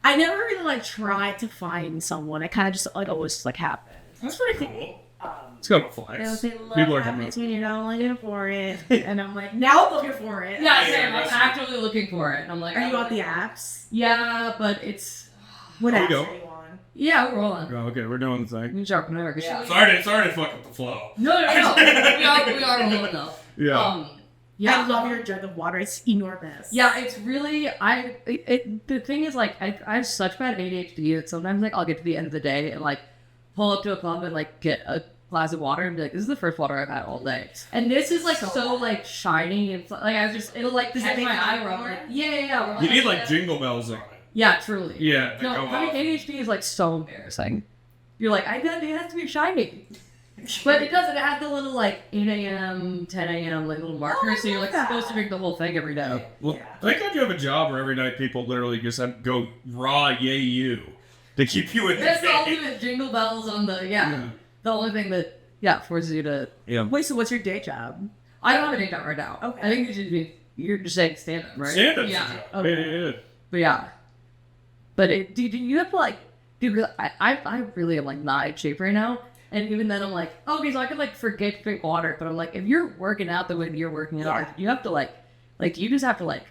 I never really like tried to find someone. I kind of just like always just like happened. That's pretty cool. It's got a flex. People are having it, you're not looking for it, and I'm like, now I'm looking for it. Yeah, same. I'm actively looking for it. And I'm like, are you on the apps? Yeah, but it's what apps go. are you on? Yeah, we're rolling. Oh, okay, we're doing the thing. We jump whenever. Yeah. Sorry to fuck up the flow. No. we are rolling though. Yeah. Yeah. I love your jug of water. It's enormous. Yeah, it's really the thing is like I have such bad ADHD that sometimes like I'll get to the end of the day and like pull up to a club and like get a glass of water and be like, this is the first water I've had all day. And this is like so like shiny and like it'll like catch my eye rub. Like, yeah. You need like jingle bells in it. Yeah, truly. Yeah. No, having ADHD is like so embarrassing. You're like, it has to be shiny. But it doesn't. It has the little like 8 a.m., 10 a.m. like little markers, so you're like supposed to drink the whole thing every day. Well, thank God you have a job where every night people literally just have to go raw yay you to keep you in the That's the day. ultimate jingle bells on the the only thing that forces you to Wait, so what's your day job? I don't have a day job right now. Okay. I think you're just saying stand up, right? Stand up. Yeah. Okay. But yeah. But do you have to like I really am like not in shape right now. And even then I'm like, okay, so I could like forget to drink water, but I'm like, if you're working out the way you're working out, you have to like you just have to like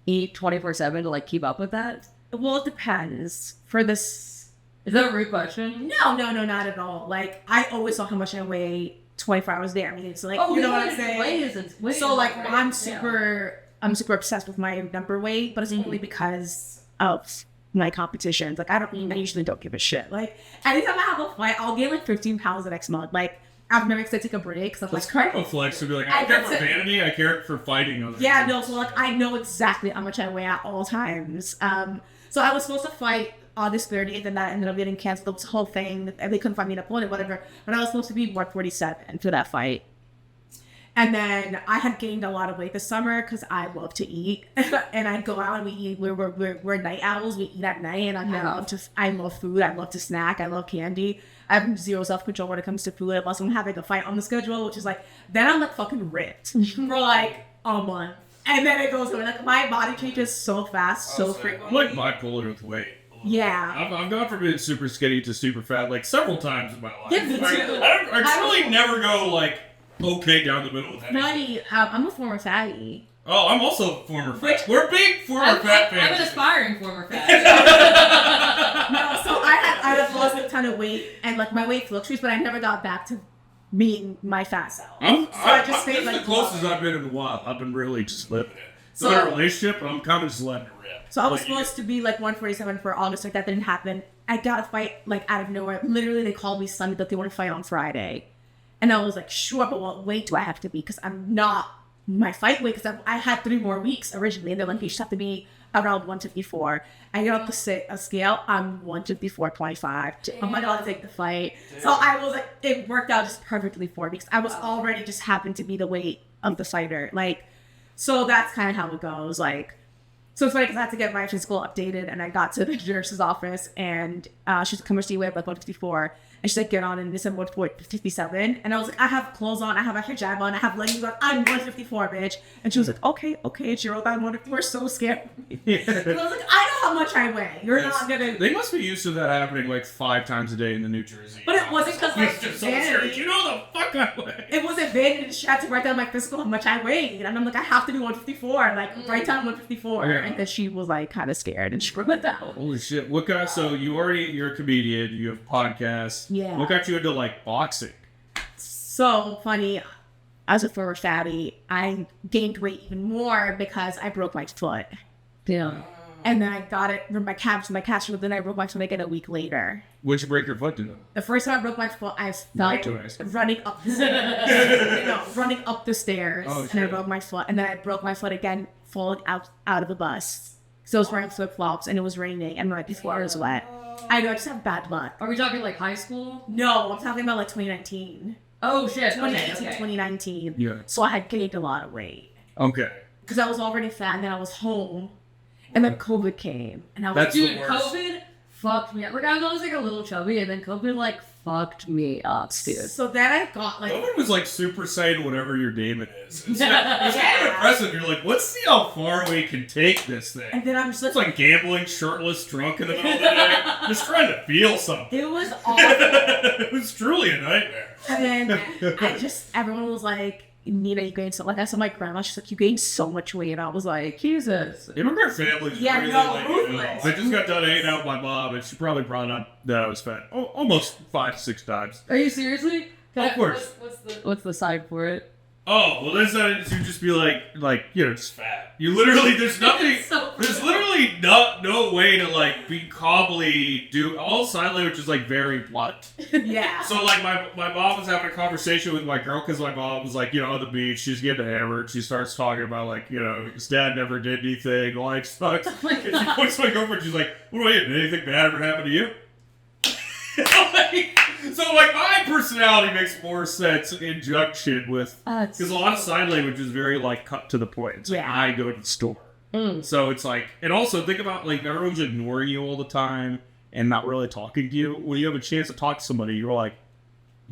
eat 24/7 to like keep up with that. Well, it depends. For this, is that a rude question? No, not at all. Like I always saw how much I weigh 24 hours a day. I mean, it's like you know what I'm saying. So like I'm super obsessed with my number weight, but it's only because of my competitions. Like I usually don't give a shit. Like anytime I have a fight, I'll gain like 15 pounds the next month. Like I've never excited to take a break. So it's kind of a flex to be like, I care for vanity, I care for fighting others. Yeah, no, so like I know exactly how much I weigh at all times. So I was supposed to fight August 30th and that ended up getting canceled. This whole thing, they couldn't find me an opponent, whatever. But I was supposed to be 147 for that fight. And then I had gained a lot of weight this summer because I love to eat, and I'd go out and we eat. We're night owls. We eat at night, and I love food. I love to snack. I love candy. I have zero self-control when it comes to food. Unless I'm having a fight on the schedule, which is like then I'm like fucking ripped for like a month, and then it goes away. Like my body changes so fast, so frequently. I'm like bipolar with weight. Yeah, I've gone from being super skinny to super fat like several times in my life. Yeah, me too. I truly never go like okay down the middle with that. Fatty, I'm a former fatty. Oh, I'm also a former fat. We're big former fat fans. I'm an aspiring former fat. No, so I have lost a ton of weight, and like my weight fluctuates, but I never got back to being my fat self. This is the closest I've been in a while. I've been really just living it. It's not a relationship, but I'm kind of just letting it rip. So I was supposed to be like 147 for August, like that didn't happen. I got a fight like out of nowhere. Literally, they called me Sunday that they want to fight on Friday. And I was like, sure, but what weight do I have to be? Because I'm not my fight weight, because I had 3 more weeks originally. And they're like, you just have to be around 154. I got off the scale, I'm 154.25. I'm like, I'll take the fight. Damn. So I was like, it worked out just perfectly for me. Because I was already just happened to be the weight of the fighter. Like, so that's kind of how it goes. Like, so it's funny because I had to get my physical updated. And I got to the nurse's office and she's like, weigh up like 154. And she's like, get on, and this is 157. And I was like, I have clothes on, I have a hijab on, I have leggings on, I'm 154, bitch. And she was like, okay. And she wrote down 154, so scared. And I was like, I know how much I weigh. You're not gonna. They must be used to that happening like 5 times a day in the New Jersey. But it wasn't because like just so scared. You know the fuck I weigh. It wasn't vanity. She had to write down my physical how much I weighed. And I'm like, I have to be 154. Like, write down 154. Yeah. And then she was like kind of scared and she wrote it down. Holy shit. What got, so you're a comedian, you have podcasts. Yeah. What got you into like boxing? So funny. As a former fatty, I gained weight even more because I broke my foot. Yeah. And then I got it from my calf, but then I broke my foot again a week later. What'd you break your foot to? The first time I broke my foot, I felt running up the stairs. Running up the stairs. Oh, and I broke my foot. And then I broke my foot again, falling out of the bus. So I was wearing flip-flops and it was raining and right before I was wet. I know, I just have bad luck. Are we talking like high school? No, I'm talking about like 2019. Oh shit. 2019. Yeah. So I had gained a lot of weight. Okay. Because I was already fat and then I was home. And then COVID came. And I was dude, COVID fucked me up. Like I was always like a little chubby and then COVID like fucked me up, dude. So then I got like. Nobody was like Super Saiyan, whatever your demon is. It's kind of impressive. You're like, let's see how far we can take this thing. And then I'm just It's like gambling, shirtless, drunk in the middle of the day, just trying to feel something. it was awful. It was truly a nightmare. And then everyone was like, Nina, you gained so like I saw my grandma, she's like, you gained so much weight. And I was like, Jesus. Immigrant families Yeah, really no, like ruthless. I just got done hanging out with my mom, and she probably brought up that I was fat. Almost 5-6 times. Are you seriously? Of course. What's the sign for it? Oh, well, there's that to just be like, just fat. You literally, there's nothing, So there's literally no way to, like, be calmly do, all sign language is, like, very blunt. Yeah. So, like, my mom was having a conversation with my girl, because my mom was, like, on the beach, she's getting hammered, she starts talking about, like, his dad never did anything, life sucks. And she points to my girlfriend, she's like, what do I did anything bad ever happen to you? So, my personality makes more sense in junction with, because a lot of sign language is very, like, cut to the point. It's like, I go to the store. So it's like, and also think about, like, everyone's ignoring you all the time and not really talking to you. When you have a chance to talk to somebody, you're like,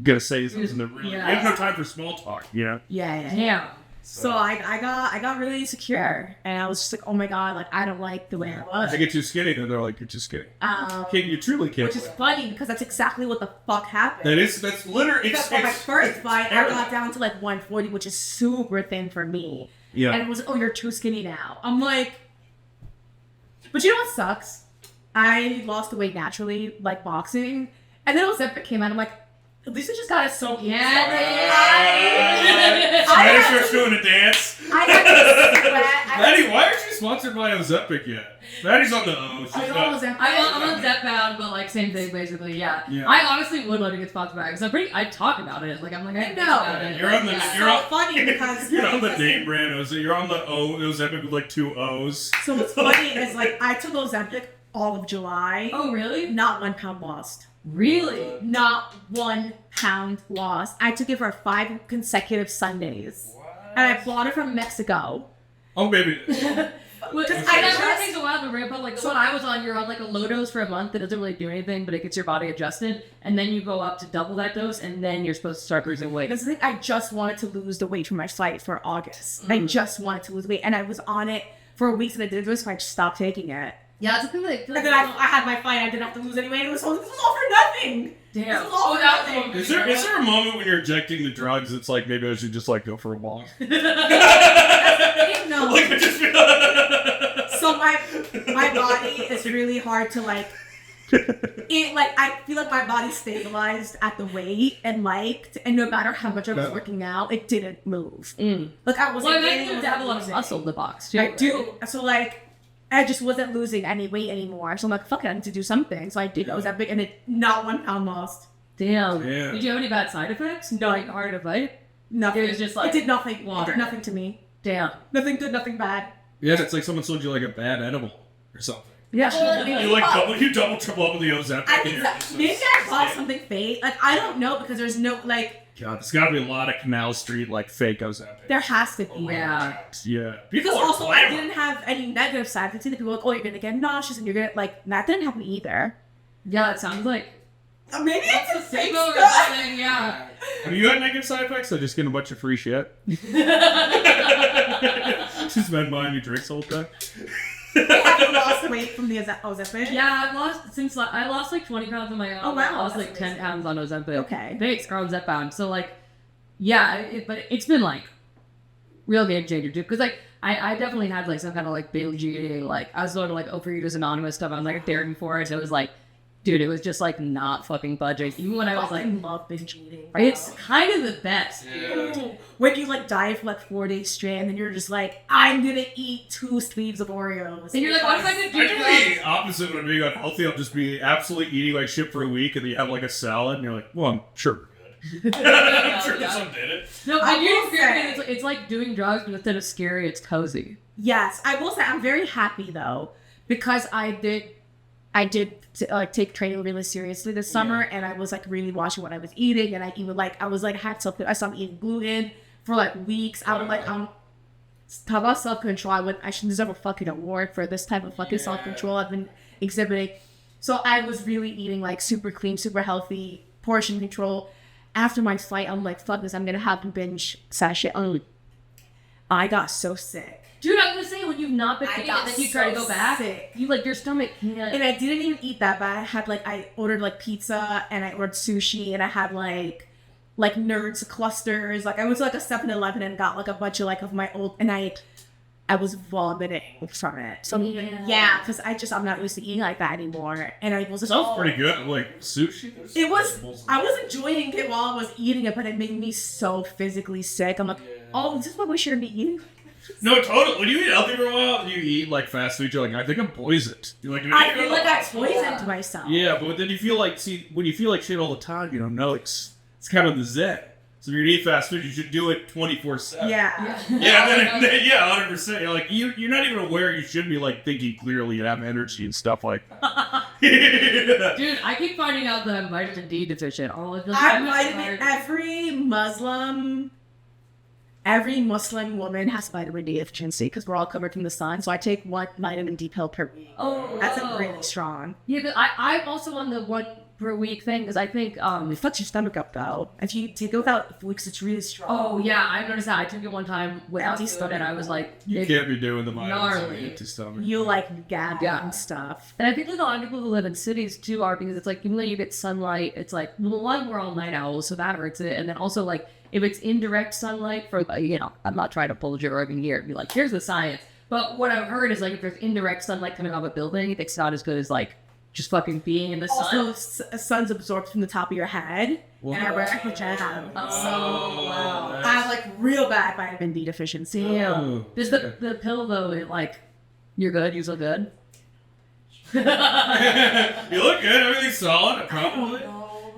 gonna say something that really, you have no time for small talk, Yeah. Yeah. So I got really insecure, and I was just like, oh my god, like I don't like the way I was. I get too skinny, then they're like, you're too skinny. You truly can't. Which is funny because that's exactly what the fuck happened. That's literally. Because for my first fight, I got down to like 140, which is super thin for me. Yeah. And it was, oh, you're too skinny now. I'm like, but you know what sucks? I lost the weight naturally, like boxing, and then Ozempic came out. I'm like, Lisa just got it so easy. I starts doing a dance. I had to sweat. Maddie, why aren't you sponsored by Ozempic yet? Maddie's on the O. I'm on Ozempic. I'm on Zepbound, but like same thing basically. Yeah. I honestly would love to get sponsored by it because I talk about it. Like I'm like I know. about it. You're on the. It's You're so on. funny because You're on the name brand Ozempic. You're on the O Ozempic with like 2 O's. So what's funny is like I took Ozempic all of July. Oh really? Not 1 pound lost. Really? Not 1 pound lost. I took it for 5 consecutive Sundays. And I bought it from Mexico. Oh, baby. Because I know it takes a while to ramp up. Like so when I was on, you're on like a low dose for a month. It doesn't really do anything, but it gets your body adjusted. And then you go up to double that dose, and then you're supposed to start losing weight. Because I think I just wanted to lose the weight for my fight for August. I just wanted to lose weight. And I was on it for weeks and I did this, so I just stopped taking it. Yeah, that's the thing. Like, And then I had my fight. I didn't have to lose any weight. This was all for nothing. Damn. This was all for nothing. Is there a moment when you're injecting the drugs? It's like maybe I should just like go for a walk. No. Like, I just So my body is really hard to like. I feel like my body stabilized at the weight and no matter how much I was working out, it didn't move. Like I wasn't. Well, I gaining, think you have a lot of muscle in the box too. I do. So like. I just wasn't losing any weight anymore. So I'm like, fuck it, I need to do something. So I did Ozempic and it not 1 pound lost. Damn. Yeah. Did you have any bad side effects? No. Like hard to fight? Nothing. It was just like it did nothing. water. It did nothing to me. Damn. Nothing good, nothing bad. Yeah, it's like someone sold you like a bad edible or something. Yeah. You double triple up with the Ozempic. I think maybe I bought something fake. Like I don't know because there's no like. God, there's got to be a lot of Canal Street like fake Ozempic. There has to be. Yeah. Yeah. Because People are also I clever. didn't have any negative side effects. Either people were like, oh, you're gonna get nauseous and you're gonna like that didn't happen either. Yeah, it sounds like Maybe it's a fake placebo or stuff. something. Yeah. Have you had negative side effects or just getting a bunch of free shit? Just been buying you drinks all the time. Have you lost weight from the Ozempic? Yeah, I've lost I lost like 20 pounds on my own. Oh, wow, I lost that's like 10 pounds on Ozempic. Okay. Thanks, or on Zepbound. So like, yeah, but it's been like real game changer too. Because like I definitely had like some kind of like binge eating. Like I was going to like Overeaters Anonymous stuff. I was like a therapy for it. So it was like, dude, it was just like not fucking budging. Even when I was like, love binge eating. it's kind of the best. When you like diet for like 4 days straight and then you're just like, I'm gonna eat 2 sleeves of Oreos. And you're like, what if I could I do do drugs? the opposite when I'm being unhealthy. I'll just be absolutely eating like shit for a week and then you have like a salad and you're like, well, I'm sure we're good. I'm sure some did it. No, I but you're will say- experiencing it's like doing drugs, but instead of scary, it's cozy. Yes, I will say I'm very happy though because I did take training really seriously this summer, and I was like really watching what I was eating, and I stopped eating gluten for like weeks. I was like, talk about self-control. I should deserve a fucking award for this type of fucking self-control I've been exhibiting. So I was really eating like super clean, super healthy portion control. After my flight, I'm like, fuck this, I'm gonna have to binge sashimi. I got so sick. Dude, I'm gonna say, when you've not been eating and then you try to go back, sick. you like, your stomach can't. And I didn't even eat that bad. I ordered like pizza and I ordered sushi and I had like nerds clusters. Like I went to like a 7-Eleven and got like a bunch of like of my old, and I was vomiting from it. So yeah, because I'm not used to eating like that anymore. And I was just Sounds pretty good. Like sushi. It was. I was enjoying it while I was eating it, but it made me so physically sick. I'm like, oh, this is what we shouldn't be eating. No, totally. When you eat healthy for a while, and you eat like fast food, you're like, I think I'm poisoned. You're like, I feel like I poisoned myself. Yeah, but then you feel like, when you feel like shit all the time, you don't know. It's kind of the zen. So if you're gonna eat fast food, you should do it 24/7. Yeah. Yeah, yeah, 100%. You're like, you're not even aware. You should be like thinking clearly and have energy and stuff like that. Dude, I keep finding out that I'm vitamin D deficient all of the time. Every Muslim woman has vitamin D deficiency because we're all covered from the sun. So I take 1 vitamin D pill per week. Oh, that's really strong. Yeah, but I'm also on the 1 per week thing because I think it fucks your stomach up though. If you take it without weeks, it's really strong. Oh yeah, I noticed that. I took it one time without food, and I was like, you can't be doing the gnarly stomach. You like gag and stuff. And I think like a lot of people who live in cities too are, because it's like even though you get sunlight, it's like, well, one, we're all night owls, so that hurts it, and then also like if it's indirect sunlight for I'm not trying to pull a jargon here and be like, here's the science, but what I've heard is like if there's indirect sunlight coming off a building, it's not as good as like just fucking being in the sun. Also, sun's absorbed from the top of your head. Wow. And I which I have. Wow. I have like real bad vitamin D deficiency. Oh. Does the pill though, it like, you're good, you feel good? You look good, everything's solid, probably.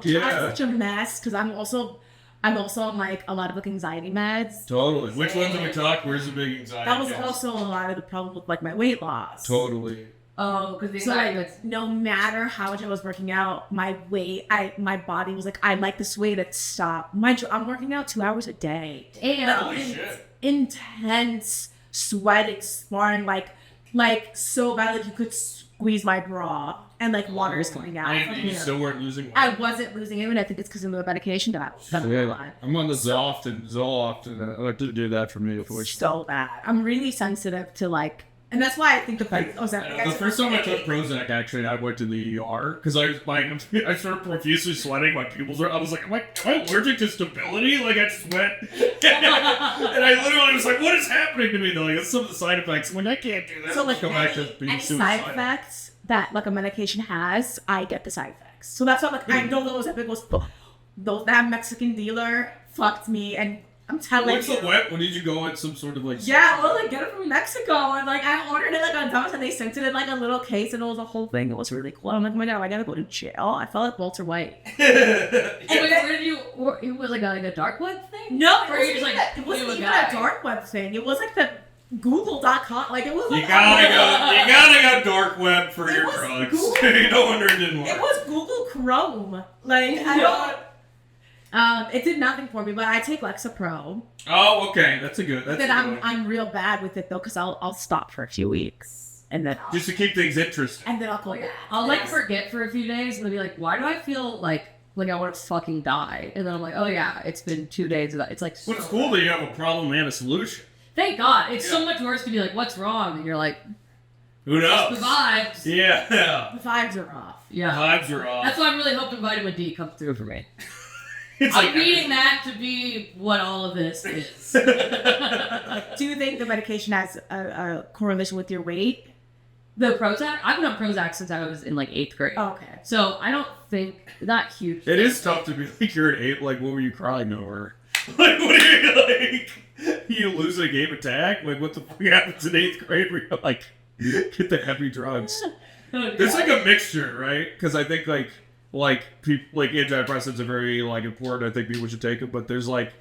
Yeah. I'm such a mess because I'm also on like a lot of like anxiety meds. Totally. Which ones have we talked? Where's the big anxiety? That was also a lot of the problem with like my weight loss. Totally. Oh, because so like, no matter how much I was working out, my body was like, I like this way to stop. Mind you, I'm working out 2 hours a day. And holy shit. Intense sweating, sparring, like so bad that you could squeeze my bra and like water is coming out. And you still weren't losing weight? I wasn't losing it, and I think it's because of the medication that I'm on the Zoloft, and I like to do that for me, unfortunately. So bad. I'm really sensitive to like. And that's why I think the first time I took Prozac, actually, I went to the ER because I started profusely sweating. My pupils were. I was like, am I allergic to stability? Like I sweat, and I literally was like, what is happening to me? They're like, that's some of the side effects. I'm like, I can't do that. So like, go back to being any suicidal. side effects that like a medication has, I get the side effects. So that's why like I know that Mexican dealer fucked me and. I'm telling What's you. the wet? When did you go at some sort of like? Yeah, well, like get it from Mexico, and like I ordered it like on Thomas, and they sent it in like a little case, and it was a whole thing. It was really cool. I'm like, oh my god, I gotta go to jail. I felt like Walter White. Where did you? It was like a dark web thing? No, it wasn't even a dark web thing. It was like the Google.com. Like it was. Like, you gotta go dark web for your drugs. No wonder it didn't work. It was Google Chrome. Like I don't. It did nothing for me, but I take Lexapro. Oh, okay, that's a good. Then I'm real bad with it though, because I'll stop for a few weeks and then just to keep things interesting. And then I'll go back. I'll like forget for a few days and then be like, why do I feel like I want to fucking die? And then I'm like, oh yeah, it's been 2 days. It's like. Well, it's cool that you have a problem and a solution. Thank God. It's so much worse to be like, what's wrong? And you're like, who knows? The vibes. Yeah. The vibes are off. Yeah. The vibes are off. That's why I'm really hoping vitamin D comes through for me. I'm like, needing that to be what all of this is. Do you think the medication has a correlation with your weight? The Prozac? I've been on Prozac since I was in like 8th grade. Oh, okay. So I don't think that huge. It is tough to be like you're at 8. Like, what were you crying over? Like, what are you like? You lose a game attack? Like, what the fuck happens in 8th grade where you're like, get the heavy drugs? There's like a mixture, right? Because I think people like antidepressants are very like important. I think people should take them, but there's like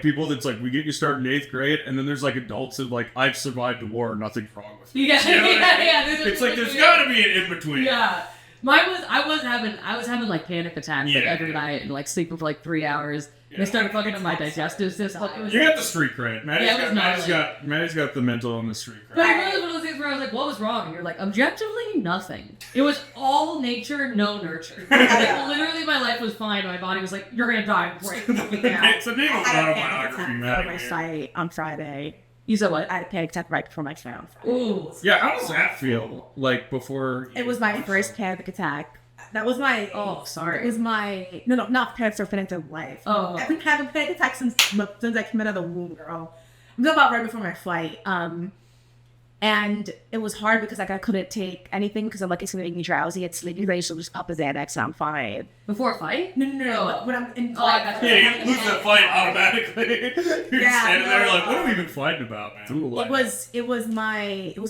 people that's like we get you started in 8th grade, and then there's like adults that like I've survived a war, nothing's wrong with me. Yeah, you know yeah. It's like there's got to be an in between. Yeah, mine was I was having like panic attacks like, every night and like sleeping for like 3 hours. And I started fucking up my digestive system. You got the street cred. Maddie's got the mental and the street cred. But it really was one of those things where I was like, what was wrong? And you're like, objectively, nothing. It was all nature, no nurture. Like, literally, my life was fine. My body was like, you're going to die. Right. It's a name of I had a autobiography, panic man. attack on my site on Friday. You said what? I had a panic attack right before my flight on Friday. Ooh. Yeah, how does that feel? Like before? It was my first panic attack. That was my. Oh, sorry. It was my. No, not panic attack, panic attack life. Oh. I've been having panic attacks since I came out of the womb, girl. I'm talking about right before my flight. And it was hard because like I couldn't take anything because I'm like, it's gonna make me drowsy. It's sleepy, so just up a Xanax and I'm fine. Before a fight? No. Like, when I'm in Oh, I flight. got you. Yeah, you lose that fight automatically. You're Yeah, standing there no. like, what have we been fighting about, man? It was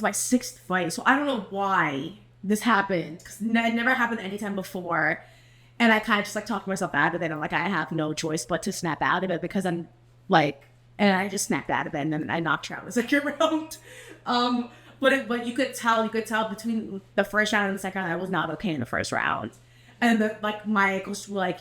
my sixth fight, so I don't know why this happened because it never happened anytime before, and I kind of just like talked myself out of it. I'm like, I have no choice but to snap out of it because I'm like, and I just snapped out of it, and then I knocked her out. It was like you're around. But you could tell between the first round and the second round, I was not okay in the first round, and my coach were like,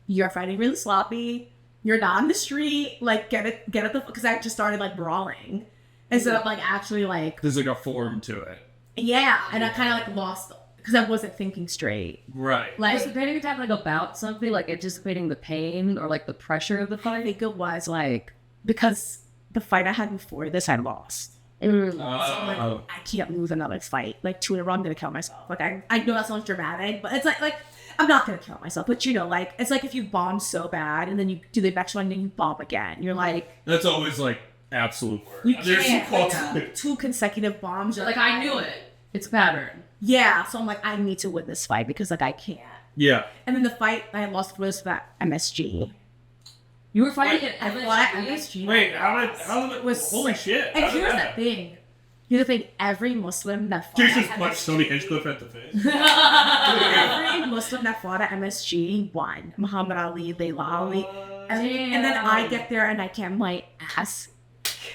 you're fighting really sloppy. You're not in the street. Like, get it because I just started like brawling instead of like actually like. There's like a form to it. Yeah, and I kind of like lost because I wasn't thinking straight. Right. Like, Was the panic attack like about something, like anticipating the pain or like the pressure of the I fight? think it was like because the fight I had before this I lost. So I can't lose another fight. Like 2 in a row, I'm gonna kill myself. Like I know that sounds dramatic, but it's like I'm not gonna kill myself. But you know, like it's like if you bomb so bad and then you do the next one and then you bomb again. You're like That's always like absolute work. you There's can't like, 2 consecutive bombs. You're Like, I knew it. It's a pattern. Yeah, so I'm like I need to win this fight because like I can't. yeah. And then the fight I lost was that MSG. You were fighting at I fought at MSG. Wait, how did it Was- holy shit? And How did here's that the thing. Here's the thing. Every Muslim that fought Jason at punched MSG, Tony Hinchcliffe at the face. every Muslim that fought at MSG won. Muhammad Ali, Layla Ali. And then I get there and I get my ass.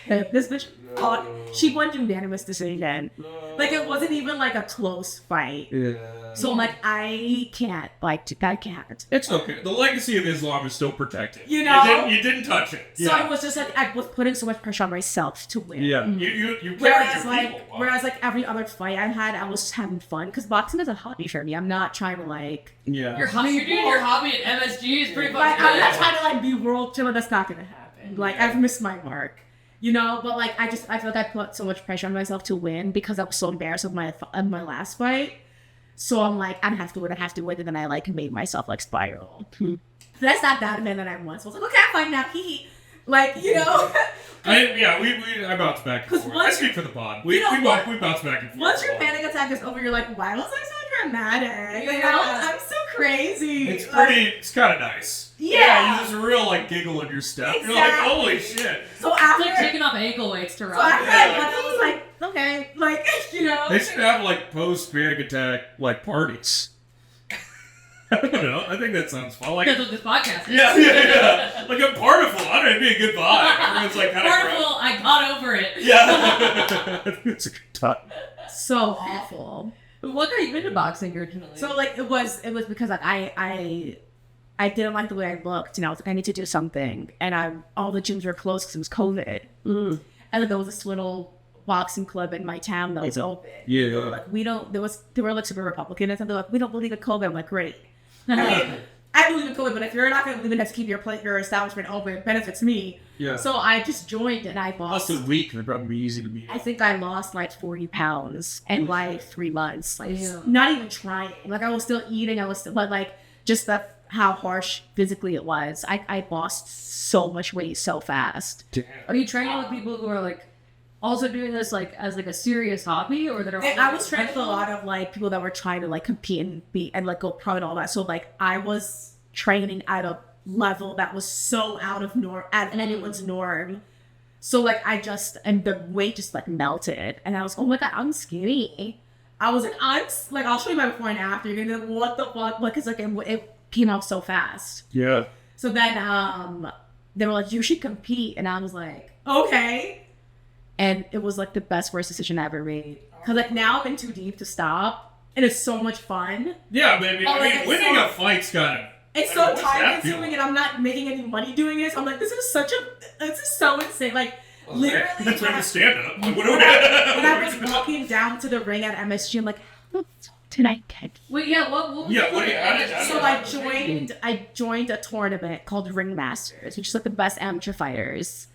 This bitch fought. She won unanimous decision. Like it wasn't even like a close fight. So I'm like, I can't. Like I can't. It's okay. The legacy of Islam is still protected. You know? You didn't touch it. So I was just like, I was putting so much pressure on myself to win. Yeah. You carried Whereas your like, people. whereas like every other fight I had, I was just having fun because boxing is a hobby for me. I'm not trying to like, Yeah. You're doing your hobby at MSG is pretty like fucking I'm not good. trying to like be world chiller. That's not gonna happen. Like I've missed my mark, you know. But like I feel like I put so much pressure on myself to win because I was so embarrassed of my last fight. So I'm like, I have to win. And then I like made myself like spiral. So that's not that man that I was. So I was like, okay, I'm fine now. Like, you know. I bounced back and 'Cause forth. once I speak for the pod. We you know bounced back and forth. Once your panic attack is over, you're like, why was I so dramatic? You know, I'm so crazy. It's Like, pretty. It's kind of nice. Yeah. You just real like giggle in your step. You're like, Exactly. holy shit. So It's after, like taking off ankle weights to so run. after I was like, okay, like, you know. They should have like post panic attack like parties. I don't know. I think that sounds fun. Like That's what this podcast is. yeah. Like a partiful. I don't know. It'd be a good vibe. Everyone's like kind of Wonderful, I got over it. Yeah. I think it's a good time. So awful. What got you into boxing originally? So like it was because like I didn't like the way I looked, and I was like, I need to do something. And all the gyms were closed because it was COVID. And then there was this little boxing club in my town that was open. Yeah. Like they were like super Republican and they're like, we don't believe in COVID. I'm like, great. I mean, I believe in COVID, but if you're not going to believe in it to keep your establishment open, it benefits me. Yeah. So I just joined and I lost. Plus a week, it'd probably be easy to beat. I think I lost like 40 pounds in like 3 months. Like Yeah. not even trying. Like I was still eating. But like just how harsh physically it was. I lost so much weight so fast. Damn. Are you training with people who are like also doing this like as like a serious hobby, or that are? And I was training with a lot of like people that were trying to like compete and like go pro and all that. So like I was training at a level that was so out of anyone's norm. So like and the weight just like melted, and I was oh my god, I'm skinny. I was like I'll show you my before and after. You're gonna be like, what the fuck? Like it's like it came out so fast. Yeah. So then they were like, you should compete, and I was like, okay. And it was like the worst decision I ever made. Cause like now I'm in too deep to stop, and it's so much fun. Yeah, baby. Oh, I mean, it's winning so- a fight's kind of. It's so time consuming, and I'm not making any money doing this. I'm like, this is so insane. Like, Literally, That's why we stand up. Like, what do when we I was walking down to the ring at MSG, I'm like, how did I get? Wait, yeah, what Yeah, what do you- how did- So I joined a tournament called Ring Masters, which is like the best amateur fighters.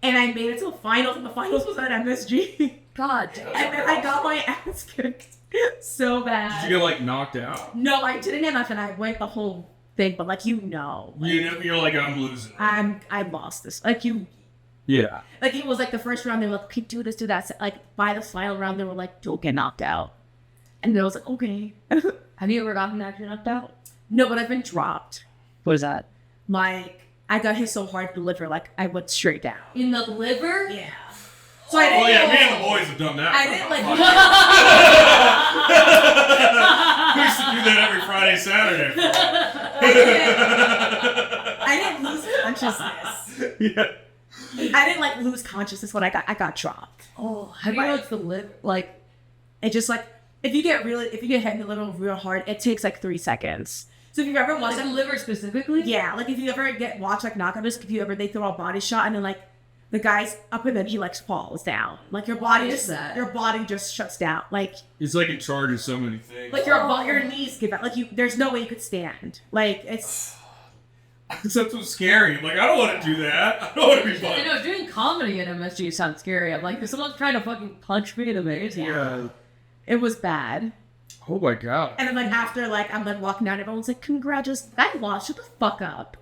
And I made it to the finals, and the finals was at MSG. God damn. And then I got my ass kicked so bad. Did you get like knocked out? No, I didn't get nothing. I went the whole thing, but like You know, you're like, I'm losing. I lost this. Like Yeah. like it was like the first round. They were like, okay, do this, do that. So, like by the final round, they were like, don't get knocked out. And I was like, okay. Have you ever gotten actually knocked out? No, but I've been dropped. What is that? Like I got hit so hard in the liver, like I went straight down. In the liver? Yeah. So I didn't. Oh yeah, me and the boys have done that. I didn't like. We used to do that every Friday, Saturday. I didn't lose consciousness. Yeah. I didn't like lose consciousness when I got dropped. Oh, how do you know it's the liver? Like, It just like if you get hit in the liver real hard, it takes like 3 seconds. So if you've ever watched like the liver specifically? yeah, like if you ever watch like knockouts, they throw a body shot and then like the guy's up and then he like falls down. Like your body your body just shuts down. Like It's like in charge of so many things. like your knees give out. Like there's no way you could stand. Like it's That's so scary. I'm like, I don't want to do that. I don't want to be I fun. know, doing comedy at MSG sounds scary. I'm like, if someone's trying to fucking punch me in the face. Yeah. it was bad. Oh my god. And then like after like I'm like walking down, everyone's like, congratulations, I lost, shut the fuck up.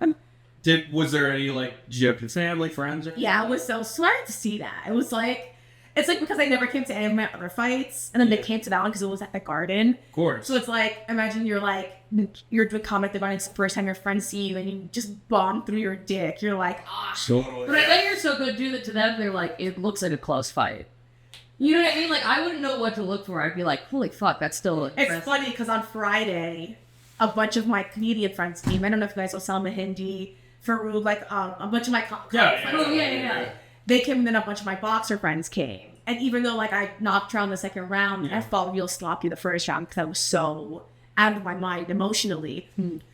Was there any like, did you have family, friends? Or... Yeah, it was so sorry to see that. It was like, it's like because I never came to any of my other fights, and then they came to that one because it was at the Garden. Of course. So it's like, imagine you're doing comic the Garden, it's the first time your friends see you, and you just bomb through your dick. You're like, Totally. But I bet you're so good do that to them, they're like, it looks like a close fight. You know what I mean? Like, I wouldn't know what to look for. I'd be like, holy fuck, that's still impressive. It's funny because on Friday, a bunch of my comedian friends came. I don't know if you guys saw Salma Hindi, Farouk, like a bunch of my friends. Oh, yeah. They came, and then a bunch of my boxer friends came. And even though like I knocked her out in the second round, I felt real sloppy the first round because I was so out of my mind emotionally.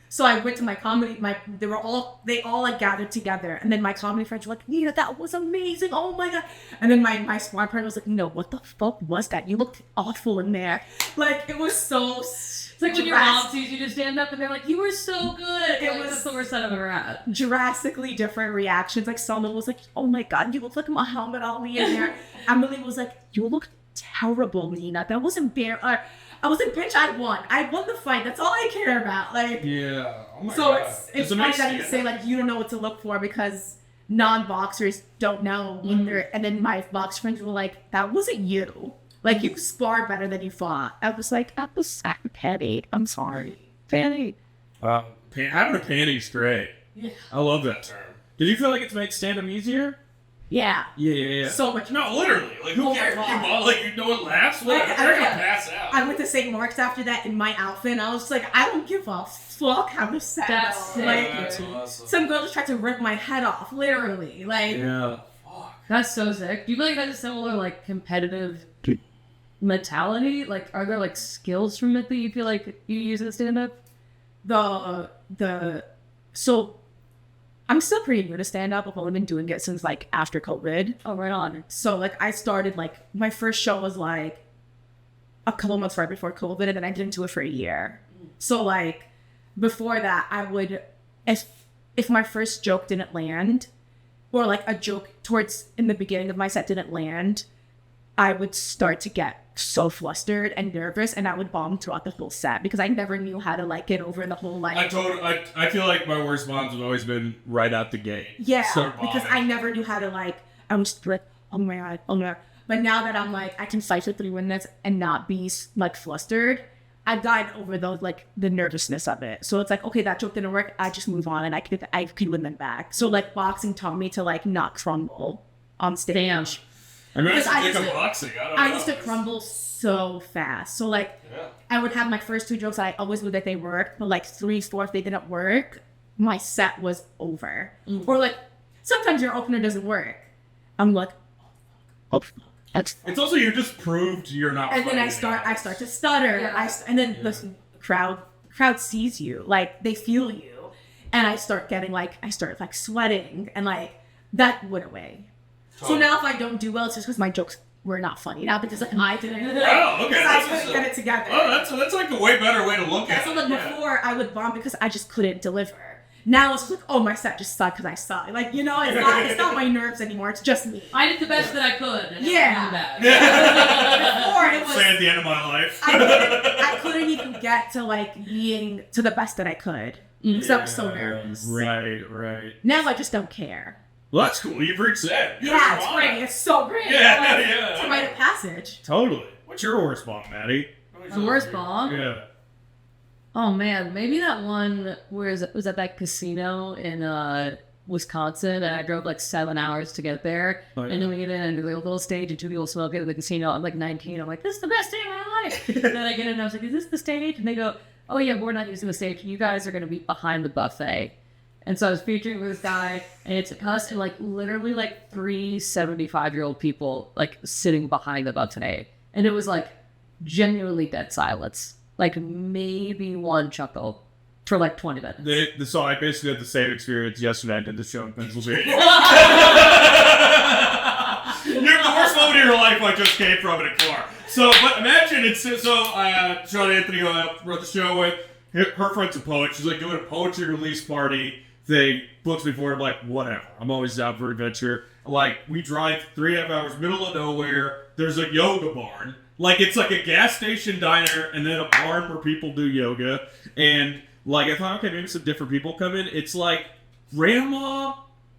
So I went to my comedy. They all like gathered together, and then my comedy friends were like, "Nina, that was amazing! Oh my god!" And then my squad partner was like, "No, what the fuck was that? You looked awful in there." Like it was so. It's like when your mom sees you just stand up and they're like, you were so good. It Like, was- that's the worst I've ever had. Drastically different reactions. Like Selma was like, "Oh my god, you look like Muhammad Ali in there." Emily was like, "You look terrible, Nina. That was embarrassing." I was like, "Bitch, I won. I won the fight. That's all I care about." Like, Yeah. Oh my so god. it's funny that you say like you don't know what to look for because non-boxers don't know when they're. And then my box friends were like, "That wasn't you. Like you sparred better than you fought." I was like, "That was petty. I'm sorry, petty." Wow. Having a panty straight. Yeah. I love that term. Did you feel like it's made stand-up easier? Yeah. Yeah. So much. No, literally. Like, who cares? No one laughs. Like, Like, I they're don't gonna know. pass out. I went to St. Mark's after that in my outfit, and I was like, I don't give a fuck how to set That's up. sick. Like, That's awesome. some girl just tried to rip my head off, literally. Like, Yeah. That's so sick. Do you feel like that's a similar, like, competitive mentality? Like, are there, like, skills from it that you feel like you use in stand-up? So I'm still pretty new to stand up. I've only been doing it since like after COVID. Oh, right on. So like I started like my first show was like a couple months right before COVID, and then I didn't do it for a year. So like before that, I would if my first joke didn't land, or like a joke towards in the beginning of my set didn't land, I would start to get so flustered and nervous, and I would bomb throughout the whole set because I never knew how to like get over the whole like. I feel like my worst bombs have always been right out the gate. Yeah, Start because bombing. I never knew how to like. I was just like, oh my god, oh my god. But now that I'm like, I can fight for 3 minutes and not be like flustered. I've gotten over those like the nervousness of it. So it's like, okay, that joke didn't work. I just move on, and I can win them back. So like boxing taught me to like not crumble on stage. Damn. I mean, Because I that's used a to- boxing. I don't I know. used to crumble so fast. So like, Yeah. I would have my first 2 jokes. I always knew that they worked, but like 3, 4, if they didn't work, my set was over. Or like sometimes your opener doesn't work. I'm like, oh, that's. It's also you just proved you're not. And then I funny. start to stutter. Yeah. And then the crowd sees you, like they feel you, and I start like sweating, and like that went away. So now if I don't do well, it's just because my jokes were not funny. Not because like I didn't. Oh, okay. I couldn't get it together. Oh, that's like a way better way to look at it. So like before, I would bomb because I just couldn't deliver. Now it's like, oh, my set just sucked because I suck. Like, you know, it's not my nerves anymore. It's just me. I did the best that I could. And Yeah. Before it was. Say at the end of my life. I couldn't even get to like being to the best that I could. Because I was so nervous. Right. Now I just don't care. Well, that's cool. You've reached that. Yeah, it's great. It's so great. Yeah. It's a rite of passage. Totally. What's your worst bomb, Maddie? The worst bomb? Yeah. Oh man, maybe that one was at that casino in Wisconsin, and I drove like 7 hours to get there. Oh, yeah. And then we get in and do a little stage, and two people smoke it at the casino. I'm like 19. I'm like, this is the best day of my life. And then I get in and I was like, is this the stage? And they go, oh yeah, we're not using the stage. You guys are going to be behind the buffet. And so I was featuring with this guy, and it's us and like literally like 3 75-year-old people like sitting behind the buffet. And it was like genuinely dead silence. Like maybe one chuckle for like 20 minutes. So I basically had the same experience yesterday. I did the show in Pennsylvania. The worst moment of your life I just came from in a car. So, but imagine it's Sean Anthony wrote the show with her friend's a poet. She's like doing a poetry release party thing. Books me for it. I'm like, whatever. I'm always down for adventure. Like, we drive 3.5 hours, middle of nowhere. There's a yoga barn. Like, it's like a gas station diner and then a barn where people do yoga. And, like, I thought, okay, maybe some different people come in. It's like grandma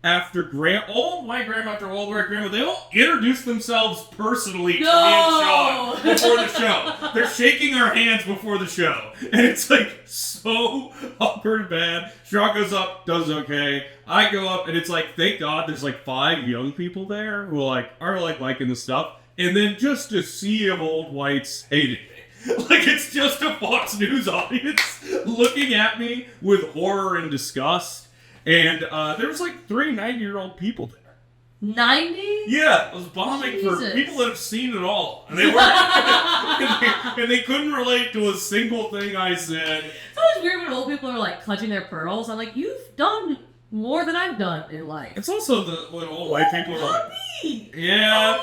after old white grandma after old white grandma. They all introduce themselves personally to me and Sean before the show. They're shaking our hands before the show. And it's, like, so awkward and bad. Sean goes up, does okay. I go up, and it's like, thank God there's, like, 5 young people there who, like, are, like, liking the stuff. And then just a sea of old whites hating me. Like, it's just a Fox News audience looking at me with horror and disgust. And there was like 3 90-year-old people there. 90? Yeah, I was bombing for people that have seen it all. And they weren't, and they couldn't relate to a single thing I said. It's always weird when old people are like clutching their pearls. I'm like, you've done more than I've done in life. It's also when old white people are like, yeah.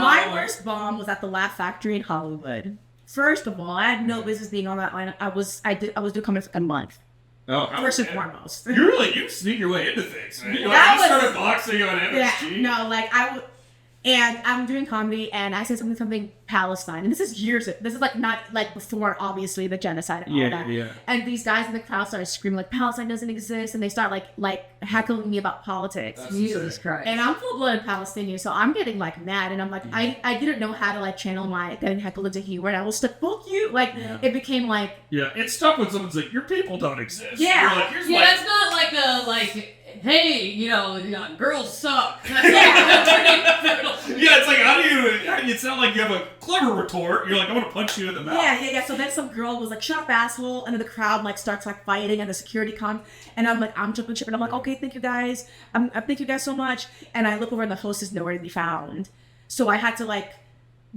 My worst bomb was at the Laugh Factory in Hollywood. First of all, I had no business being on that line. I was doing comedy for a month. Oh, first and foremost. You sneak your way into things. Man. You started boxing on MSG. Yeah, no, like and I'm doing comedy, and I said something Palestine, and this is like not like before, obviously, the genocide and all that. Yeah. And these guys in the crowd started screaming like Palestine doesn't exist, and they start like heckling me about politics. Jesus Christ. And I'm full-blooded Palestinian, so I'm getting like mad, and I'm like, I didn't know how to like channel my getting heckled into humor, and I was like, fuck you. Like it became like it's tough when someone's like, your people don't exist. Yeah. You're like, here's it's not like a hey, you know, girls suck. Yeah, it's like, how do you, it's not like you have a clever retort. You're like, I'm going to punch you in the mouth. Yeah. So then some girl was like, shut up, asshole. And then the crowd like starts like fighting, and the security comes. And I'm like, I'm jumping ship. And I'm like, okay, thank you guys. I thank you guys so much. And I look over, and the host is nowhere to be found. So I had to like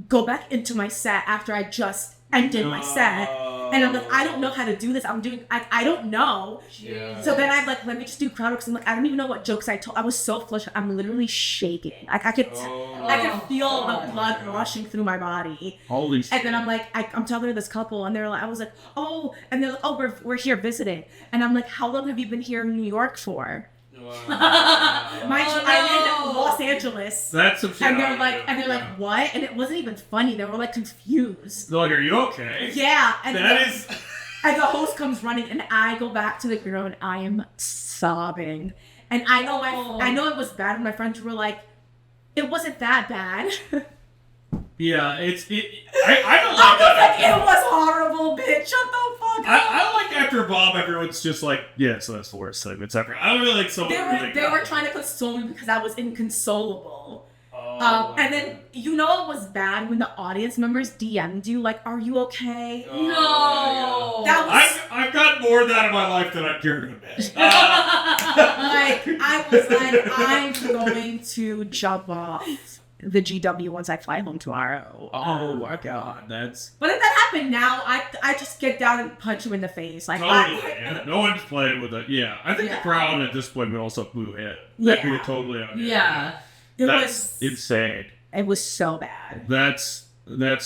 go back into my set after I just ended my set. And I'm like, I don't know how to do this. I don't know. Yeah. So then I'm like, let me just do crowd work. Because I'm like, I don't even know what jokes I told. I was so flushed. I'm literally shaking. Like I could feel the blood rushing through my body. Holy shit. And then I'm like, I'm talking to this couple, and they're like, I was like, oh, and they're like, oh, we're here visiting. And I'm like, how long have you been here in New York for? I'm in Los Angeles. That's some shit. And they're like, what? And it wasn't even funny. They were like confused. They're like, are you okay? Yeah. And and the host comes running, and I go back to the girl, and I am sobbing. And I know it was bad. And my friends were like, it wasn't that bad. Yeah, I don't like that. It was horrible, bitch. Shut the fuck up. I like after Bob, everyone's just like, yeah, so that's the worst segments ever. I don't really like someone They were trying to console me because I was inconsolable. And then, you know, it was bad when the audience members DM'd you, like, are you okay? No. That was... I've got more of that in my life than I care to admit. I was like, I'm going to jump off the GW once I fly home tomorrow. Oh my God, But if that happened now, I just get down and punch him in the face. Like, totally. No one's playing with it. Yeah, I think the crowd at this point would also boo it. Yeah. That'd be totally on. Yeah. That's insane. It was so bad. That's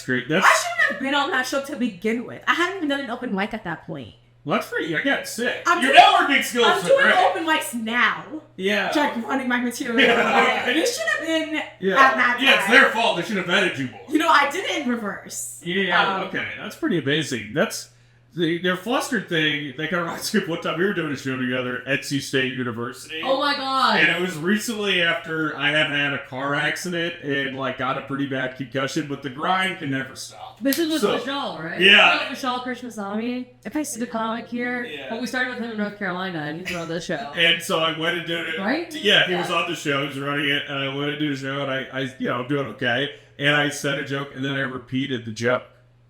great. I shouldn't have been on that show to begin with. I hadn't even done an open mic at that point. Well, that's pretty. I got sick. Your networking skills I'm are doing great. open mics now. Yeah. Like running my material. Yeah. You should have been at Yeah. that time. Yeah, it's their fault. They should have vetted you more. You know, I did it in reverse. Yeah. Okay, that's pretty amazing. That's their flustered thing. They kind of reminds me of one time we were doing a show together at NC State University. Oh my god! And it was recently after I had a car accident and like got a pretty bad concussion, but the grind can never stop. This is with Michelle, right? Yeah. You know Michelle Krishnasamy. If I see the comic here, well, we started with him in North Carolina, and he's on this show. And so I went and did it. Right? Yeah, he was on the show. He was running it, and I went and did the show, and I I'm doing okay. And I said a joke, and then I repeated the joke.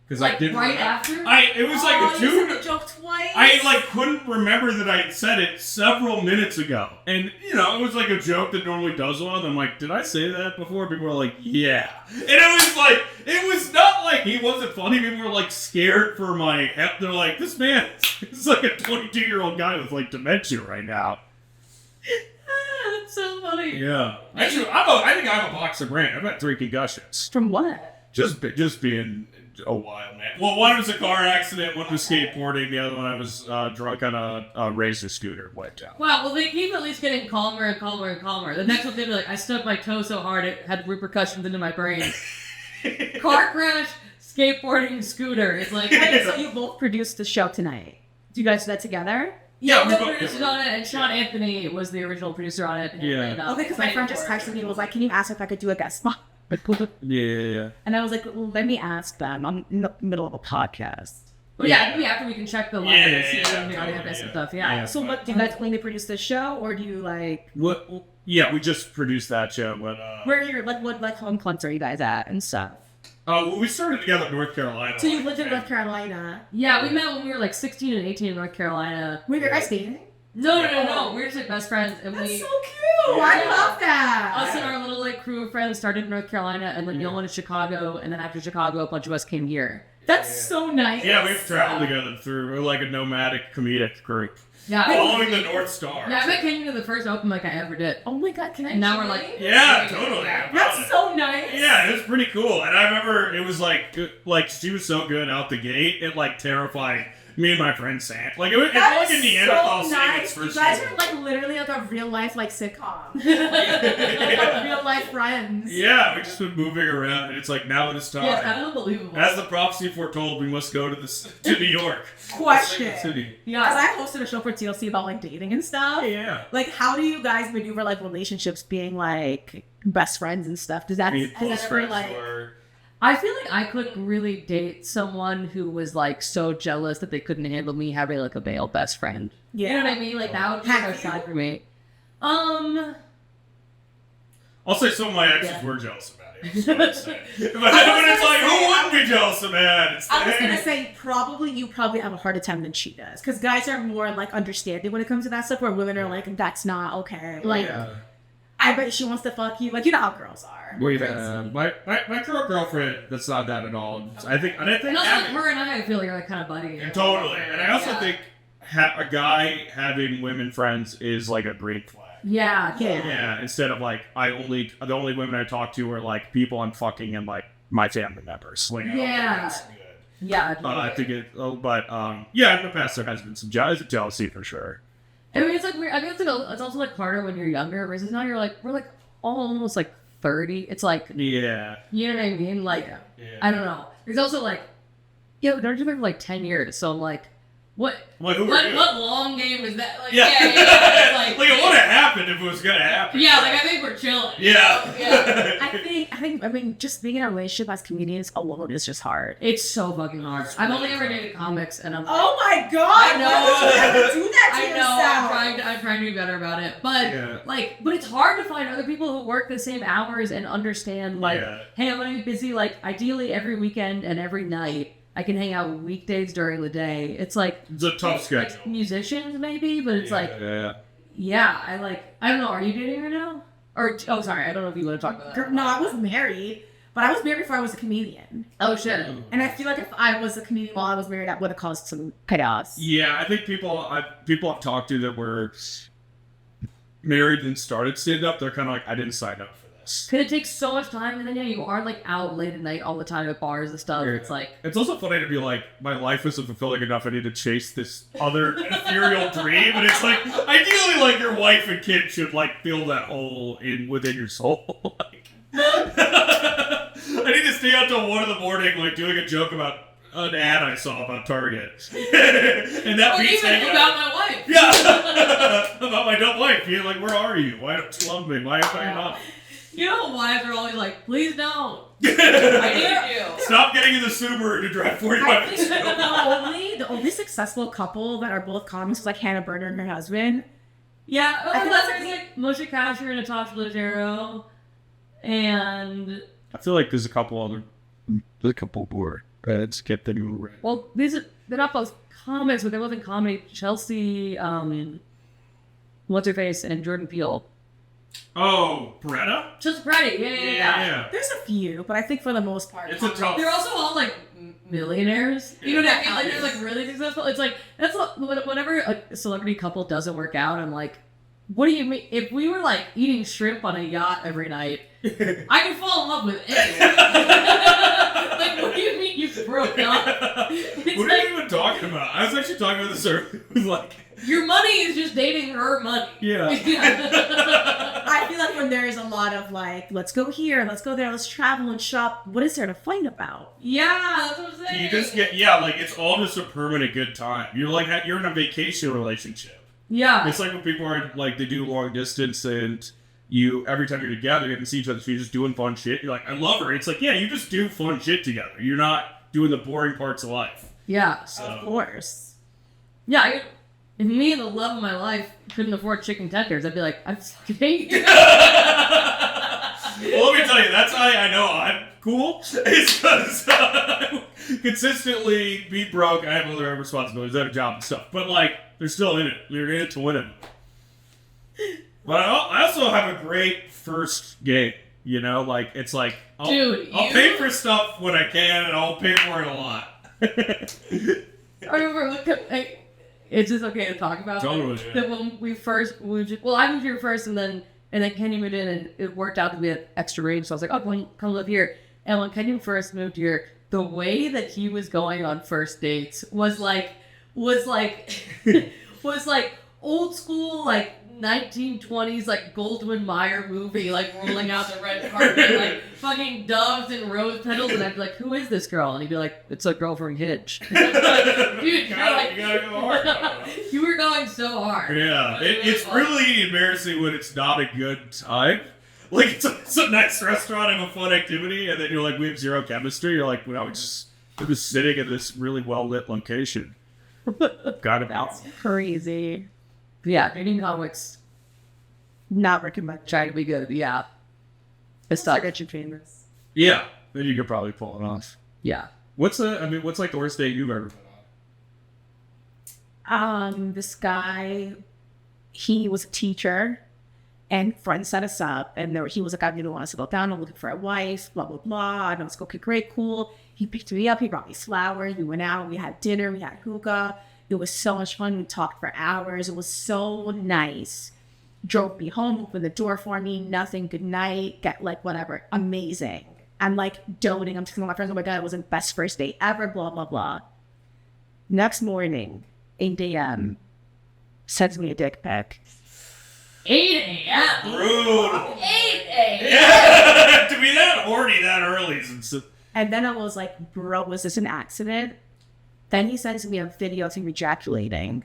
Because Like I didn't. right after? It was like a you two. said the joke twice. I couldn't remember that I had said it several minutes ago, and it was like a joke that normally does well. And I'm like, did I say that before? People were like, yeah, and it was not like he wasn't funny. People were like scared for my health. They're like, this man is like a 22-year-old guy with like dementia right now. That's so funny. Yeah, actually, I think I'm a boxer brain. I've had 3 concussions. From what? Just being a wild man. Well, one was a car accident, one was skateboarding, the other one I was drunk on a razor scooter, wiped out. Wow, well, they keep at least getting calmer and calmer and calmer. The next one, they'd be like, I stubbed my toe so hard it had repercussions into my brain. Car crash, skateboarding, scooter. It's like, Hey, so you both produced the show tonight. Do you guys do that together? Yeah, we no both- producers on it, and Sean Anthony was the original producer on it. And Yeah. Okay, because my friend just texted me and was like, can you ask if I could do a guest spot? Yeah. And I was like, well, let me ask them. I'm in the middle of a podcast. But yeah, maybe after we can check the Yeah, levels, yeah, the totally, audio and yeah. stuff. Yeah. Yeah. So what, do you guys mainly produce this show, or do you like... What? Yeah, we just produced that show, but Where are your, what home clubs are you guys at and stuff? well, we started together in North Carolina. So you lived in North Carolina. Yeah, we met when we were like 16 and 18 in North Carolina. Were you guys dating? No. We're just like best friends. And That's we, so cute! I Yeah. love that! us and our little like crew of friends started in North Carolina, and then Yolan in Chicago, and then after Chicago, a bunch of us came here. That's so nice. Yeah, we've traveled together through. We're like a nomadic comedic group. Yeah. Following the North Star. Yeah, I met Kenyon to the first open mic I ever did. Oh my god, can I And now join? we're like, Yeah, totally. That's so nice! Yeah, it was pretty cool. And I remember it was like she was so good out the gate, it like terrified me and my friend Sam. Like it felt like a Neanderthal so saying nice. its first You guys name. are like literally like a real life like sitcom. Like a real life friends. Yeah, we just been moving around, and it's like now it is time. yeah, it's kind of unbelievable. As the prophecy foretold, we must go to New York. Question. City. Because Yeah. I hosted a show for TLC about like dating and stuff. Yeah. Like, how do you guys maneuver like relationships being like best friends and stuff? Does that, I mean, has close that ever friends like... or I feel like I couldn't really date someone who was like so jealous that they couldn't handle me having like a male best friend. Yeah. You know what I mean? Like that would be Have a you? side for me. I'll say some of my exes were jealous about it. That's what I'm saying. But it's like, who wouldn't be jealous of that? It's I was gonna say you probably have a harder time than she does, because guys are more like understanding when it comes to that stuff, where women are like, that's not okay. Like, Yeah. I bet she wants to fuck you. Like, you know how girls are. Wait, my current girlfriend, that's not that at all. I think And also like having- her and I feel like are kind of buddy. totally. And I also Yeah. think a guy having women friends is like a green flag. Yeah. Yeah, instead of like the only women I talk to are like people I'm fucking and like my family members. Like, I don't think Yeah. that's good. Yeah. I think it, yeah, in the past there has been some jealousy for sure. I mean, it's like weird. I mean, it's also like harder when you're younger versus now we're like almost like 30. It's like, Yeah. you know what I mean? Like, Yeah. I don't know. There's also like, they're just for like 10 years. So I'm like, what Like, who are what you? long game is that? Like, Yeah. yeah. Like, it would have happened if it was gonna happen. Yeah, like I think we're chilling. Yeah. Yeah. I mean, just being in a relationship as comedians alone is just hard. It's so fucking hard. I've only ever dated comics, and I'm. Oh my god! I know. Why would you ever do that to I know. yourself? I'm trying to be better about it, but Yeah. but it's hard to find other people who work the same hours and understand. Like, Yeah. hey, I'm gonna be busy. Like, ideally every weekend and every night. I can hang out weekdays during the day. It's like It's a tough schedule. like musicians maybe, but it's like Yeah. yeah. I don't know. Are you dating right now? Or oh, sorry, I don't know if you want to talk about that. No, I was married, but I was married before I was a comedian. Oh shit. And I feel like if I was a comedian while I was married, that would have caused some chaos. Yeah, I think people I've talked to that were married and started stand up, they're kind of like, I didn't sign up for nights. Because it takes so much time, and then you are like out late at night all the time at bars and stuff. It's like it's also funny to be like, my life isn't fulfilling enough. I need to chase this other ethereal dream, and it's like ideally, like your wife and kid should like fill that hole within your soul. Like, I need to stay out till 1 a.m, like doing a joke about an ad I saw about Target, and that beats hanging about out. my wife. Yeah, about my dumb wife. You're like, where are you? Why don't you love me? Why am I not? You know, wives are always like, please don't. I need you. Stop getting in the Subaru to drive 45 I think minutes. the only successful couple that are both comics was like Hannah Berner and her husband. Yeah, I think that's like Moshe Kasher and Natasha Leggero, and I feel like there's a couple more. Let's get the new. Well, they're not both comics, but they're both in comedy. Chelsea, what's her face, and Jordan Peele. Oh, Beretta? Just Freddie, yeah. There's a few, but I think for the most part, It's a tough. They're also all like millionaires. You know what I mean? Like they're like really successful. It's like that's whenever a celebrity couple doesn't work out, I'm like, what do you mean? If we were like eating shrimp on a yacht every night, I could fall in love with anyone. Like, what do you mean you broke up? What are you even talking about? I was actually talking about this earlier. It was like, your money is just dating her money. yeah. I feel like when there's a lot of like, let's go here, let's go there, let's travel and shop, what is there to fight about? Yeah, that's what I'm saying. You just get, like, it's all just a permanent good time. You're like, you're in a vacation relationship. Yeah. It's like when people are like, they do long distance and you, every time you're together, you get to see each other, so you're just doing fun shit. You're like, I love her. It's like, yeah, you just do fun shit together. You're not doing the boring parts of life. Yeah. So. Of course. Yeah, if me and the love of my life couldn't afford chicken tenders, I'd be like, I fucking hate you. Well, let me tell you, that's how I know I'm cool. It's because consistently be broke. I have other responsibilities. I have a job and stuff. But, like, they're still in it. You're in it to win it. But I also have a great first game. You know, like, it's like, I'll pay for stuff when I can, and I'll pay for it a lot. I remember, it's just okay to talk about. Totally. That when we first moved, I moved here first, and then Kenny moved in, and it worked out to be an extra range. So I was like, oh, come live here. And when Kenny first moved here, the way that he was going on first dates was like old school, like 1920s, like Goldwyn Mayer movie, like rolling out the red carpet, like fucking doves and rose petals, and I'd be like, who is this girl? And he'd be like, it's a girl from Hitch. Like, dude, you gotta go hard. you were going so hard. Yeah, it's really embarrassing when it's not a good time. Like, it's a nice restaurant and a fun activity, and then you're like, we have zero chemistry. You're like, well, we're just sitting in this really well-lit location. Got it out. Crazy. Yeah, reading comics, Not recommend. trying to be good. Yeah, it's Start tough. get you famous. Yeah, then you could probably pull it off. Yeah. What's like the worst date you've ever been on? This guy, he was a teacher, and friends set us up, and he was like, I didn't want to settle down, I'm looking for a wife, blah, blah, blah. And I was like, okay, great, cool. He picked me up, he brought me flowers, we went out, we had dinner, we had hookah. It was so much fun. We talked for hours. It was so nice. Drove me home, opened the door for me, nothing, good night, get like whatever. Amazing. I'm like doting. I'm telling my friends, oh my God, it was the best first date ever, blah, blah, blah. Next morning, 8 a.m., sends me a dick pic. 8 a.m. Rude. 8 a.m. Yeah, to be that horny that early is And then I was like, bro, was this an accident? Then he sends me a video of him ejaculating.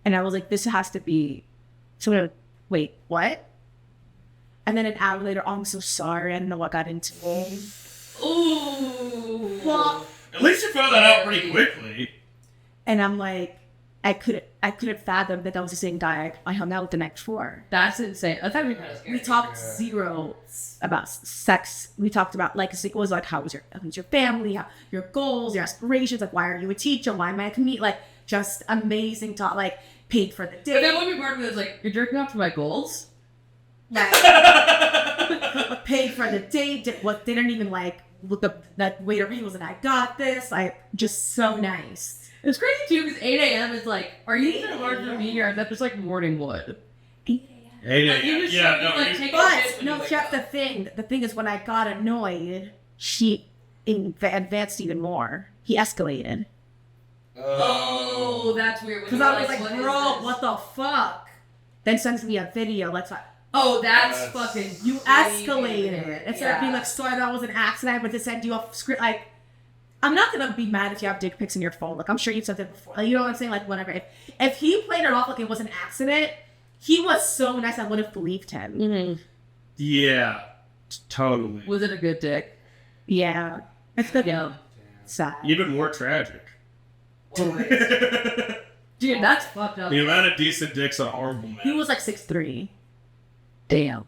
And I was like, this has to be... So I'm like, wait, what? And then an hour later, oh, I'm so sorry. I don't know what got into me. Ooh. Well, at least you found that out pretty quickly. and I'm like, I couldn't fathom that was the same guy I hung out with the night before. That's insane. I thought We talked zero about sex. We talked about like it was like how's your family, how, your goals, your aspirations. Like why are you a teacher? Why am I a comedian? Like just amazing talk. Like paid for the But then day. one part of me was like, you're jerking off to my goals? Like, paid for the date. What didn't even like look up that waiter. He was like, I got this. Just so nice. It's crazy too because 8 a.m. is like, are you even hard for me or is that just like morning wood? 8 a.m. But no, Jeff. The thing is, when I got annoyed, she advanced even more. He escalated. Oh, that's weird. Because I was like, bro, what the fuck? Then sends me a video. Let's. Oh, that's fucking. You escalated. Instead of being like, sorry, that was an accident, but to send you a script. Like, I'm not gonna be mad if you have dick pics in your phone. Like, I'm sure you've said that before. Like, you know what I'm saying? Like, whatever. If he played it off like it was an accident, he was so nice. I would have believed him. Mm-hmm. Yeah, totally. Was it a good dick? Yeah, it's good. Yeah. Sad. Even more tragic. Dude, that's fucked up. The amount of decent dicks are horrible, man. He was like 6'3". Damn.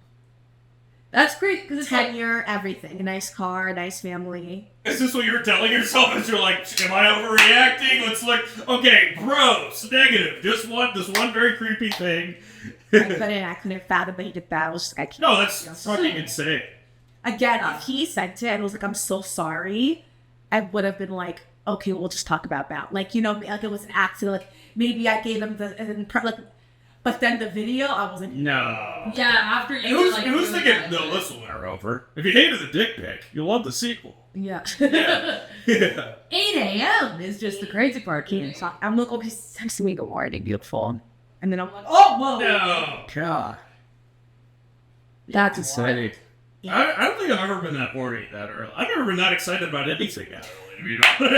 That's great because it's tenure, everything. A nice car, a nice family. Is this what you were telling yourself as you're like, am I overreacting? Let's look. Okay, gross, negative. Just this one very creepy thing. I couldn't fathom that he did that. I was just like, I can't. No, that's fucking insane. Again, if he sent it and was like, I'm so sorry, I would have been like, okay, we'll just talk about that. Like, you know, like it was an accident. Like, maybe I gave him but then the video, I wasn't. No. Yeah, after you. Who's thinking, no, this will wear over. If you hated the dick pic, you'll love the sequel. Yeah. Yeah. 8 a.m. is just the crazy part. So I'm like, okay, text me good morning, beautiful. And then I'm like, oh, whoa. No. God. That's insane. Yeah. I don't think I've ever been that horny that early. I've never been that excited about anything that early. You know? 8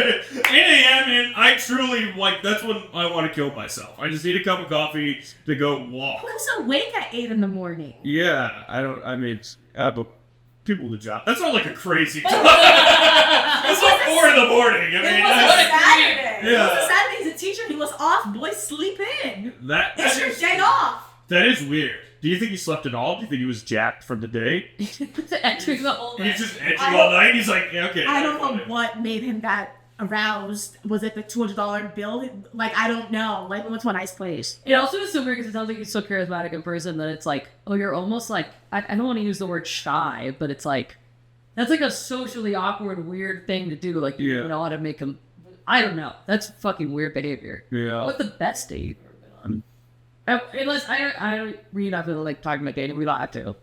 a.m. and I truly, like, that's when I want to kill myself. I just need a cup of coffee to go walk. Who's awake at 8 in the morning? Yeah, but people with a job. That's not like a crazy job. It's not 4 in the morning. I mean, it was a Saturday. Yeah. It was a Saturday. He's a teacher. He was off. Boys, sleep in. It's your day off. That is weird. Do you think he slept at all? Do you think he was jacked from the day? Entering the whole night. He's just entering all night? He's like, yeah, okay. I don't know what made him that aroused. Was it the $200 bill? Like, I don't know. Like, we went to a nice place. It also is so weird because it sounds like he's so charismatic in person that it's like, oh, you're almost like, I don't want to use the word shy, but it's like, that's like a socially awkward, weird thing to do. Like, you know how to make him, I don't know. That's fucking weird behavior. Yeah. What's the best date you've ever been on? Unless I read up and like talking about dating, we don't have to.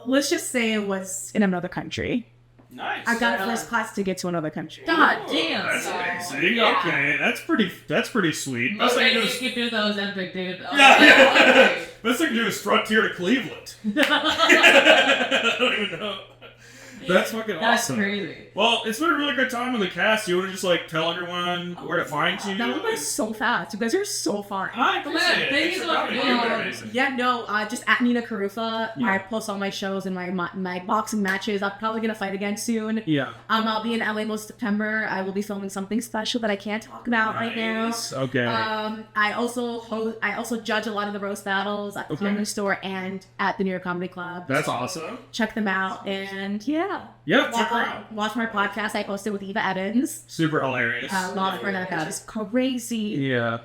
Let's just say it was in another country. Nice. I got a first class ticket to another country. God damn. That's amazing. Yeah. Okay, that's pretty sweet. Best thing you can do those epic dude. Yeah. Best thing to do is Frontier to Cleveland. I don't even know. That's fucking awesome. That's crazy. Well, it's been a really good time with the cast. You want to just like tell everyone where to find you? That went by so fast. You guys are so fun. I appreciate it. Thank you so much for being here. Yeah, no, just at Nina Kharoufeh. Yeah. I post all my shows and my boxing matches. I'm probably gonna fight again soon. Yeah. I'll be in LA most of September. I will be filming something special that I can't talk about right now. Okay. I also judge a lot of the roast battles at the Comedy Store and at the New York Comedy Club. That's awesome. Check them out and yeah. Yeah, watch my podcast. I posted with Eva Evans. Super hilarious. Love her. That is crazy. Yeah.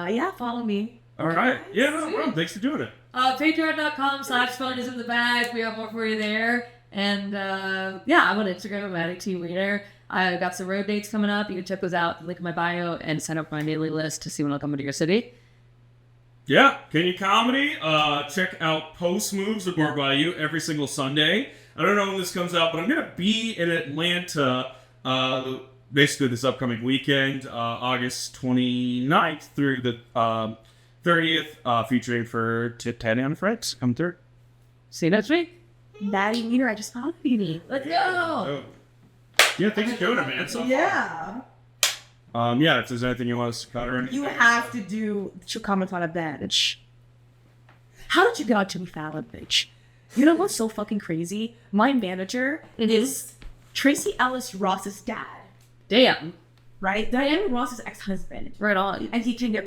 Yeah, follow me. All right. Yeah, no problem. Thanks for doing it. Patreon.com/phone is in the bag. We have more for you there. And yeah, I'm on Instagram. I'm at @TWaiter. I got some road dates coming up. You can check those out. Link in my bio and sign up for my daily list to see when I'll come into your city. Yeah, Kenny Comedy. Check out Post Moves with Mark Bayou every single Sunday. I don't know when this comes out, but I'm going to be in Atlanta basically this upcoming weekend, August 29th through the 30th, featuring for Titania and Friends. Come through. See you next week. Maddie Wiener, I just followed you. Let's go. Oh. Yeah, thanks for doing it, man. So yeah. Yeah, if there's anything you want us to cover. You have to do your comment on Advantage. How did you get on Jimmy Fallon, bitch? You know what's so fucking crazy? My manager is Tracy Ellis Ross's dad. Damn. Right? Diana Ross's ex-husband. Right on. And he can get